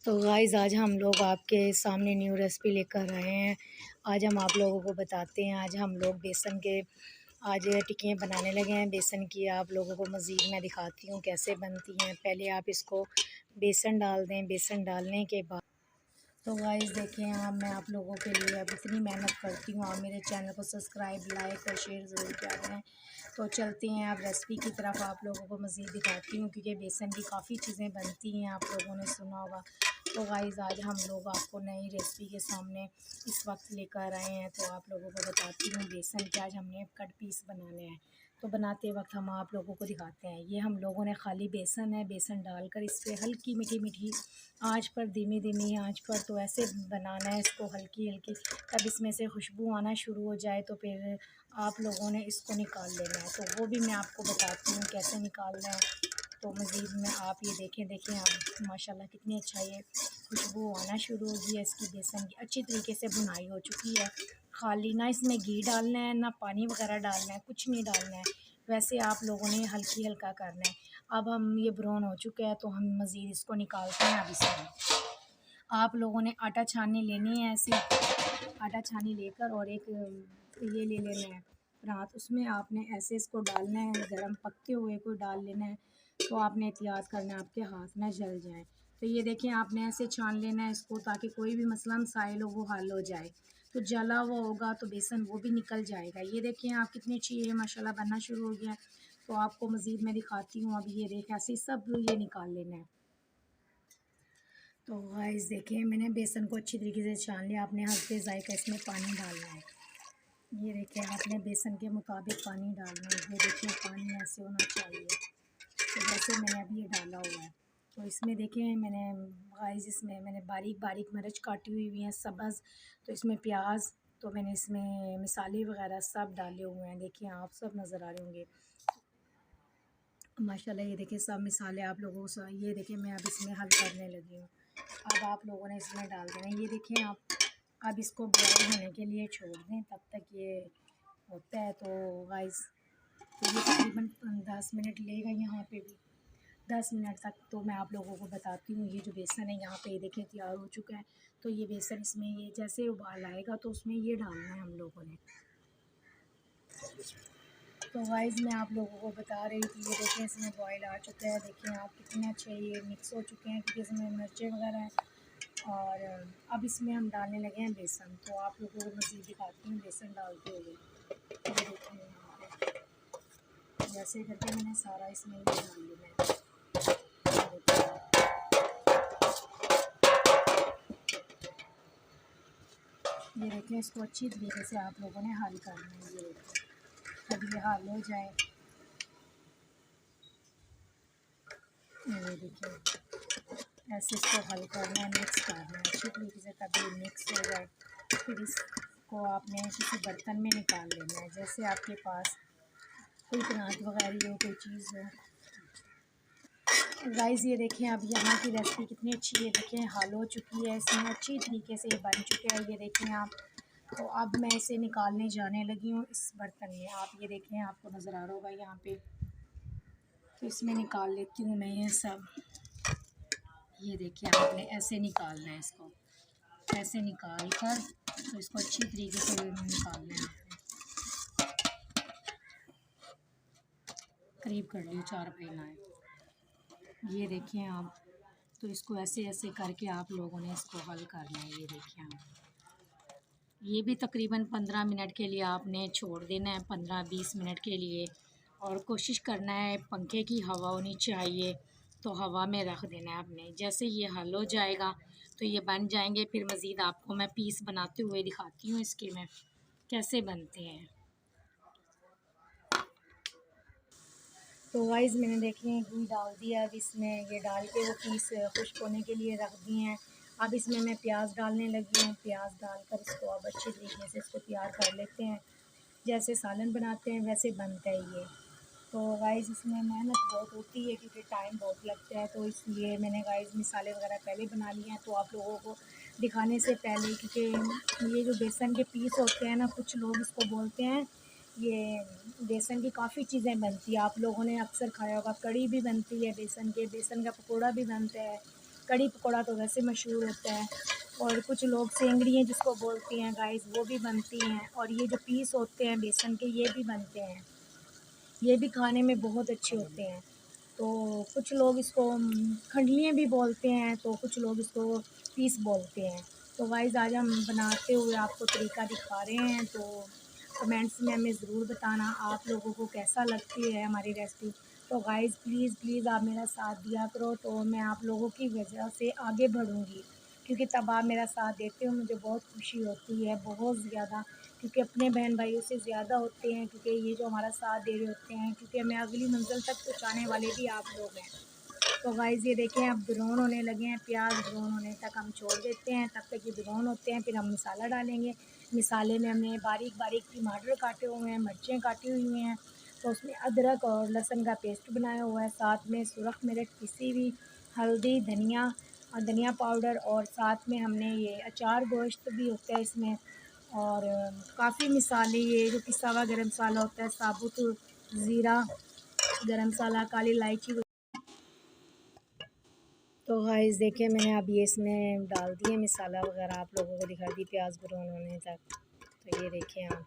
तो गाइज़ आज हम लोग आपके सामने न्यू रेसिपी लेकर आए हैं। आज हम आप लोगों को बताते हैं। आज हम लोग बेसन के आज टिक्कियाँ बनाने लगे हैं बेसन की। आप लोगों को मज़ीद मैं दिखाती हूँ कैसे बनती हैं। पहले आप इसको बेसन डाल दें। बेसन डालने के बाद तो गाइस देखिए मैं आप लोगों के लिए अब इतनी मेहनत करती हूँ। आप मेरे चैनल को सब्सक्राइब, लाइक और शेयर ज़रूर किया करें। तो चलते हैं अब रेसिपी की तरफ। आप लोगों को मज़ीद दिखाती हूँ क्योंकि बेसन की काफ़ी चीज़ें बनती हैं, आप लोगों ने सुना होगा। तो गाइस आज हम लोग आपको नई रेसिपी के सामने इस वक्त लेकर आए हैं। तो आप लोगों को बताती हूँ बेसन के आज हमने कट पीस बनाने हैं। तो बनाते वक्त हम आप लोगों को दिखाते हैं। ये हम लोगों ने खाली बेसन है, बेसन डालकर इस पर हल्की मीठी मीठी आंच पर, धीमी धीमी आंच पर तो ऐसे बनाना है इसको हल्की हल्की। तब इसमें से खुशबू आना शुरू हो जाए तो फिर आप लोगों ने इसको निकाल लेना है। तो वो भी मैं आपको बताती हूँ कैसे निकालना है। तो मज़ीद में आप ये देखें आप माशाल्लाह कितनी अच्छा ये खुशबू आना शुरू हो गई है इसकी। बेसन की अच्छी तरीके से बुनाई हो चुकी है। खाली ना इसमें घी डालना है, ना पानी वगैरह डालना है, कुछ नहीं डालना है। वैसे आप लोगों ने हल्की हल्का करना है। अब हम ये ब्राउन हो चुका है तो हम मज़ीद इसको निकालते हैं। अब इसमें आप लोगों ने आटा छाननी लेनी है। ऐसे आटा छानी लेकर और एक ये ले लेना है परात। उसमें आपने ऐसे इसको डालना है, गरम पकते हुए को डाल लेना है। तो आपने एहतियात करना है आपके हाथ ना जल जाए। तो ये देखें आपने ऐसे छान लेना है इसको ताकि कोई भी मसला मसाइल हो वो हल हो जाए। तो जला हुआ होगा तो बेसन वो भी निकल जाएगा। ये देखें आप कितनी अच्छी ये माशाल्लाह बनना शुरू हो गया है। तो आपको मज़ीद मैं दिखाती हूँ। अब ये देखें ऐसे सब ये निकाल लेना है। तो गाइस देखिए मैंने बेसन को अच्छी तरीके से छान लिया। आपने हल्के जायका इसमें पानी डालना है। ये देखिए आपने बेसन के मुताबिक पानी डालना है। ये देखिए पानी ऐसे होना चाहिए। तो जैसे मैंने अभी ये डाला हुआ है तो इसमें देखें मैंने गाइस इसमें मैंने बारीक बारीक मिर्च काटी हुई हैं सब्ज़। तो इसमें प्याज, तो मैंने इसमें मसाले वगैरह सब डाले हुए हैं। देखिए आप सब नज़र आ रहे होंगे माशाल्लाह। ये देखिए सब मिसाले आप लोगों को ये देखिए मैं अब इसमें हल करने लगी हूँ। अब आप लोगों ने इसमें डाल देना। ये देखें आप अब इसको बॉयल होने के लिए छोड़ दें। तब तक ये होता है तो गाइस तो ये तकरीबन 10 मिनट लेगा यहाँ पे भी 10 मिनट तक। तो मैं आप लोगों को बताती हूँ। ये जो बेसन है यहाँ पे ये देखें तैयार हो चुका है। तो ये बेसन इसमें ये जैसे उबाल आएगा तो उसमें ये डालना है हम लोगों ने। तो गाइस मैं आप लोगों को बता रही थी ये देखें इसमें बॉयल आ चुका है। देखें आप कितने अच्छे ये मिक्स हो चुके हैं क्योंकि इसमें मिर्चें वगैरह हैं। और अब इसमें हम डालने लगे हैं बेसन। तो आप लोगों को मज़ीद दिखाती हूँ बेसन डालते हुए। ये देखें यहाँ पे जैसे करके मैंने सारा इसमें ये डाल लेना है। ये देखें इसको अच्छी तरीके से आप लोगों ने हल करना है। ये देखें जब ये हल हो जाए ये देखिए ऐसे इसको हल करना है, मिक्स करना है अच्छी तरीके से। तब ये मिक्स हो जाए फिर इसको आपने किसी बर्तन में निकाल लेना है। जैसे आपके पास कोई परात वगैरह हो, कोई चीज़ हो। गाइस ये देखें अब यहाँ की रेसिपी कितनी अच्छी है। देखें हल हो चुकी है, इसमें अच्छी तरीके से बन चुके हैं। ये देखें आप। तो अब मैं इसे निकालने जाने लगी हूँ इस बर्तन में। आप ये देखें आपको नज़र आ रहा होगा यहाँ पे। तो इसमें निकाल लेती हूँ मैं ये सब। ये देखिए आपने ऐसे निकालना है इसको, ऐसे निकाल कर तो इसको अच्छी तरीके से निकालना है। करीब कर लियो 4 लाए। ये देखिए आप। तो इसको ऐसे ऐसे करके आप लोगों ने इसको हल करना है। ये देखिए आप। ये भी तकरीबन 15 मिनट के लिए आपने छोड़ देना है, 15-20 मिनट के लिए। और कोशिश करना है पंखे की हवा होनी चाहिए तो हवा में रख देना है आपने। जैसे ये हल हो जाएगा तो ये बन जाएंगे। फिर मज़ीद आपको मैं पीस बनाते हुए दिखाती हूँ इसके मैं कैसे बनते हैं। तो गाइस मैंने देखें घी डाल दिया। अब इसमें ये डाल के वो पीस खुश्क होने के लिए रख दिए हैं। अब इसमें मैं प्याज डालने लगी हूँ। प्याज डालकर इसको अब अच्छी तरीके से इसको तैयार कर लेते हैं। जैसे सालन बनाते हैं वैसे बनता है ये। तो गाइस इसमें मेहनत बहुत होती है क्योंकि टाइम बहुत लगता है। तो इसलिए मैंने गाइस मसाले वगैरह पहले बना लिए हैं तो आप लोगों को दिखाने से पहले, क्योंकि ये जो बेसन के पीस होते हैं ना, कुछ लोग इसको बोलते हैं ये बेसन की काफ़ी चीज़ें बनती है। आप लोगों ने अक्सर खाया होगा, कड़ी भी बनती है बेसन के, बेसन का पकोड़ा भी बनता है, कड़ी पकौड़ा तो वैसे मशहूर होता है, और कुछ लोग सेंगड़ियाँ जिसको बोलते हैं गाइस वो भी बनती हैं, और ये जो पीस होते हैं बेसन के ये भी बनते हैं, ये भी खाने में बहुत अच्छे होते हैं। तो कुछ लोग इसको खंडलियाँ भी बोलते हैं, तो कुछ लोग इसको पीस बोलते हैं। तो गाइस आज हम बनाते हुए आपको तरीका दिखा रहे हैं, तो कमेंट्स में हमें ज़रूर बताना आप लोगों को कैसा लगती है हमारी रेसिपी। तो गाइस प्लीज़ आप मेरा साथ दिया करो, तो मैं आप लोगों की वजह से आगे बढ़ूँगी, क्योंकि तब आप मेरा साथ देते हो मुझे बहुत खुशी होती है, बहुत ज़्यादा, क्योंकि अपने बहन भाइयों से ज़्यादा होते हैं, क्योंकि ये जो हमारा साथ दे रहे होते हैं, क्योंकि हमें अगली मंजिल तक पहुँचाने वाले भी आप लोग हैं। तो गाइस ये देखें अब ब्राउन होने लगे हैं, प्याज ब्राउन होने तक हम छोड़ देते हैं, तब तक ये ब्राउन होते हैं, फिर हम मसाला डालेंगे। मसाले में हमने बारीक बारीक टमाटर काटे हुए हैं, मिर्चें काटी हुई हैं, तो उसमें अदरक और लहसुन का पेस्ट बनाया हुआ है, साथ में सुरख मिर्च पिसी हुई, हल्दी, धनिया और धनिया पाउडर, और साथ में हमने ये अचार गोश्त भी होता है इसमें, और काफ़ी मसाले, ये जो पिसा हुआ गरम मसाला होता है, साबुत ज़ीरा गरम मसाला, काली इलायची। तो गाइस देखिए मैंने अब ये इसमें डाल दिए मसाला वगैरह, आप लोगों को दिखा दी प्याज ब्राउन होने तक। तो ये देखिए आप,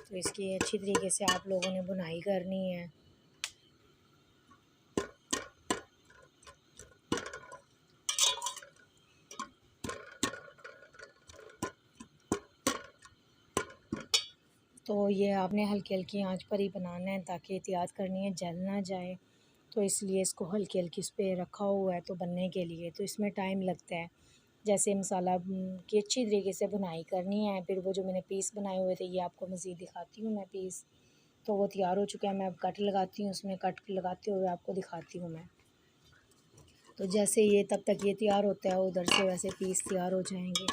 तो इसकी अच्छी तरीके से आप लोगों ने भुनाई करनी है। तो ये आपने हल्की हल्की आंच पर ही बनाना है, ताकि एहतियात करनी है जल ना जाए, तो इसलिए इसको हल्की हल्की उस पर रखा हुआ है तो बनने के लिए, तो इसमें टाइम लगता है। जैसे मसाला की अच्छी तरीके से भुनाई करनी है, फिर वो जो मैंने पीस बनाए हुए थे ये आपको मज़ीद दिखाती हूँ मैं पीस। तो वो तैयार हो चुका है, मैं अब कट लगाती हूँ, उसमें कट लगाते हुए आपको दिखाती हूँ मैं। तो जैसे ये तब तक ये तैयार होता है, उधर से वैसे पीस तैयार हो जाएंगे,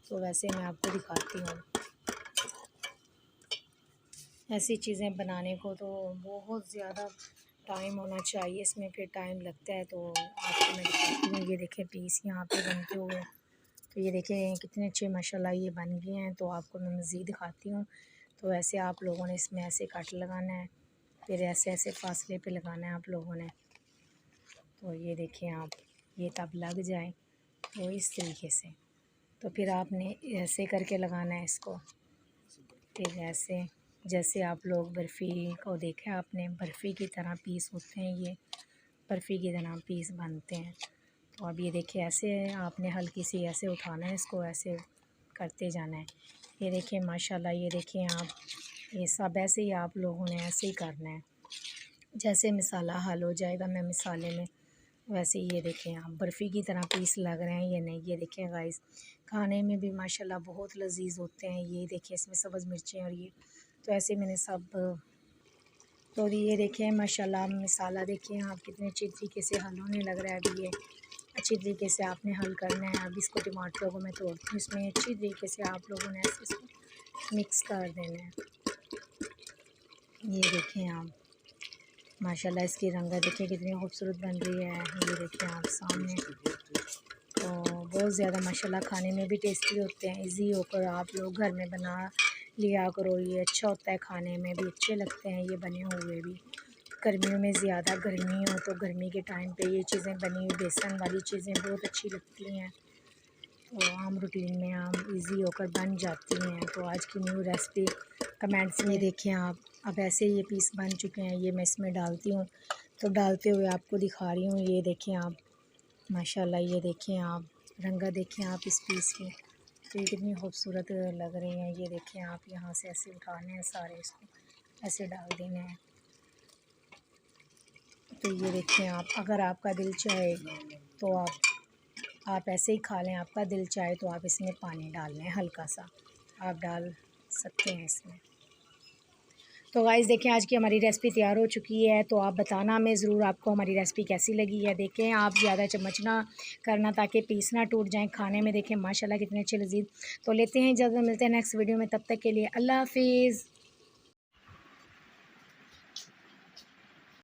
तो वैसे मैं आपको दिखाती हूँ। ऐसी चीज़ें बनाने को तो बहुत ज़्यादा टाइम होना चाहिए, इसमें फिर टाइम लगता है, तो आपको मैं दिखाती हूँ। ये देखें पीस यहाँ पे बनते हुए, तो ये देखें कितने अच्छे माशाल्लाह ये बन गए हैं, तो आपको मैं मज़ीद दिखाती हूँ। तो ऐसे आप लोगों ने इसमें ऐसे कट लगाना है, फिर ऐसे ऐसे फासले पे लगाना है आप लोगों ने। तो ये देखें आप, ये तब लग जाए तो इस तरीके से, तो फिर आपने ऐसे करके लगाना है इसको, फिर ऐसे जैसे आप लोग बर्फ़ी को देखा आपने, बर्फ़ी की तरह पीस होते हैं, ये बर्फ़ी की तरह पीस बनते हैं। तो अब ये देखिए ऐसे आपने हल्की सी ऐसे उठाना है इसको, ऐसे करते जाना है। ये देखिए माशाल्लाह, ये देखिए आप, ये सब ऐसे ही आप लोगों ने ऐसे ही करना है। जैसे मसाला हल हो जाएगा मैं मसाले में, वैसे ये देखें आप बर्फ़ी की तरह पीस लग रहे हैं ये नहीं। ये देखें गाइस, खाने में भी माशाल्लाह बहुत लजीज होते हैं। ये देखिए इसमें सब्ज़ मिर्चें और ये, तो ऐसे मैंने सब, तो ये देखें माशाल्लाह मसाला देखिए आप कितने अच्छी तरीके से हल होने लग रहा है। अभी ये अच्छी तरीके से आपने हल करना है। अब इसको टमाटरों को मैं तोड़ती हूँ, इसमें अच्छी तरीके से आप लोगों ने ऐसे इसको मिक्स कर देना है। ये देखें आप माशाल्लाह इसकी रंगत देखिए कितनी खूबसूरत बन रही है। ये देखें आप सामने, तो बहुत ज़्यादा माशाल्लाह खाने में भी टेस्टी होते हैं। इजी होकर आप लोग घर में बना लिया करो, ये अच्छा होता है, खाने में भी अच्छे लगते हैं ये बने हुए भी। गर्मियों में ज़्यादा गर्मी हो तो गर्मी के टाइम पे ये चीज़ें बनी हुई बेसन वाली चीज़ें बहुत अच्छी लगती हैं, तो आम रूटीन में आम इजी होकर बन जाती हैं। तो आज की न्यू रेसिपी कमेंट्स में देखें आप, अब ऐसे ये पीस बन चुके हैं, ये मैं इसमें डालती हूँ, तो डालते हुए आपको दिखा रही हूँ। ये देखें आप माशाल्लाह, ये देखें आप रंगा देखें आप इस पीस की, तो ये कितनी खूबसूरत लग रही हैं। ये देखें आप, यहाँ से ऐसे उठाने हैं सारे, इसको ऐसे डाल देने हैं। तो ये देखें आप, अगर आपका दिल चाहे तो आप ऐसे ही खा लें, आपका दिल चाहे तो आप इसमें पानी डाल लें, हल्का सा आप डाल सकते हैं इसमें। तो गाइस देखें आज की हमारी रेसिपी तैयार हो चुकी है, तो आप बताना हमें ज़रूर आपको हमारी रेसिपी कैसी लगी है। देखें आप ज़्यादा चम्मच ना करना, ताकि पीस ना टूट जाएं खाने में। देखें माशाल्लाह कितने अच्छे लजीज। तो लेते हैं इजाज़त, मिलते हैं नेक्स्ट वीडियो में, तब तक के लिए अल्लाह हाफिज़।